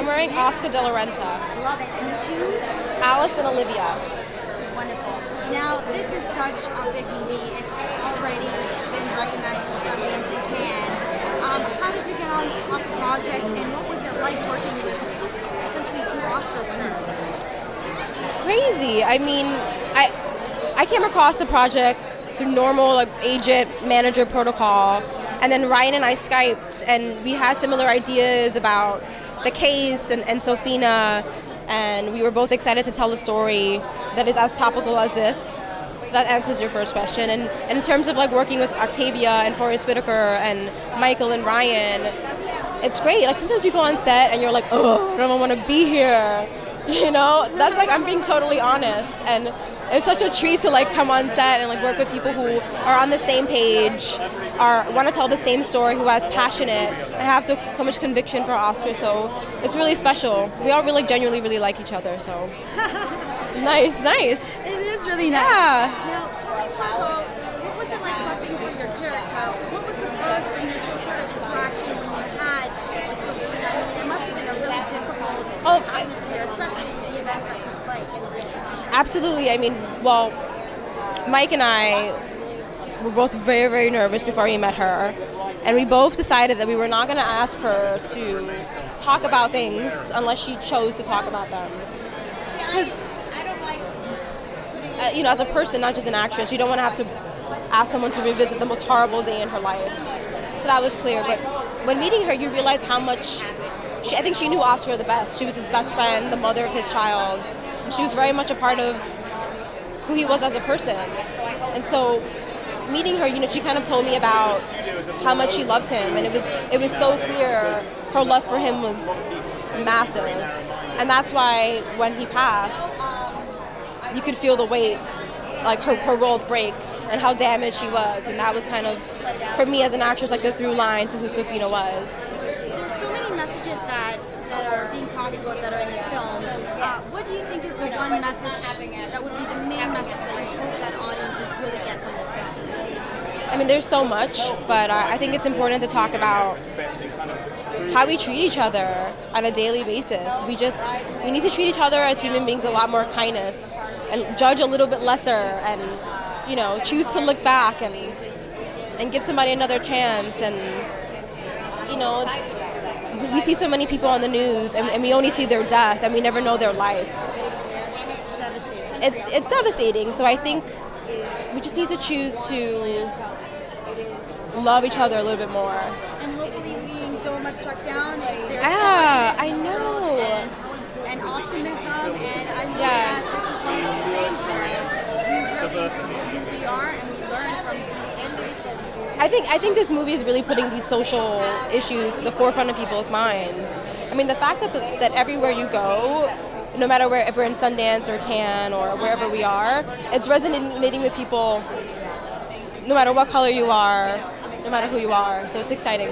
I'm wearing Oscar De La Renta. Love it. And the shoes? Alice and Olivia. Wonderful. Now, this is such a big movie. It's already been recognized for Sundance and Cannes. How did you get on top of the project, and what was it like working with essentially two Oscar winners? It's crazy. I mean, I came across the project through normal agent manager protocol, and then Ryan and I Skyped, and we had similar ideas about the case and Sophina, and we were both excited to tell a story that is as topical as this. So that answers your first question. And in terms of working with Octavia and Forrest Whitaker and Michael and Ryan, it's great. Sometimes you go on set and you're like, oh, I don't want to be here. That's I'm being totally honest. And it's such a treat to come on set and work with people who are on the same page, want to tell the same story, who has passionate and have so much conviction for Oscar. So it's really special. We all really genuinely really like each other. So nice. It is really nice. Yeah. Now, tell me, Paolo, what was it like working for your character? What was the first initial sort of interaction when you had with Sophina? I mean, it must have been a really difficult atmosphere, especially the events that took place. Absolutely. I mean, well, Mike and I were both very, very nervous before we met her, and we both decided that we were not going to ask her to talk about things unless she chose to talk about them. Because, as a person, not just an actress, you don't want to have to ask someone to revisit the most horrible day in her life. So that was clear. But when meeting her, you realize how much I think she knew Oscar the best. She was his best friend, the mother of his child. And she was very much a part of who he was as a person. And so meeting her, she kind of told me about how much she loved him. And it was so clear her love for him was massive. And that's why when he passed, you could feel the weight, her world break and how damaged she was. And that was kind of, for me as an actress, the through line to who Sophina was. There's so many messages that are being talked about that are in this film. What do you think is the one message that would be the main message that you hope that audiences really get from this film? I mean, there's so much, but I think it's important to talk about how we treat each other on a daily basis. We need to treat each other as human beings with a lot more kindness and judge a little bit lesser and, choose to look back and give somebody another chance. And, we see so many people on the news and we only see their death and we never know their life. It's devastating. So I think we just need to choose to love each other a little bit more. And hopefully being DOMA struck down, there's I know. And optimism, and I know that this is one of those things where we really know who we are and we learn from these situations. I think this movie is really putting these social issues to the forefront of people's minds. I mean, the fact that everywhere you go, no matter where, if we're in Sundance or Cannes or wherever we are, it's resonating with people no matter what color you are, no matter who you are. So it's exciting.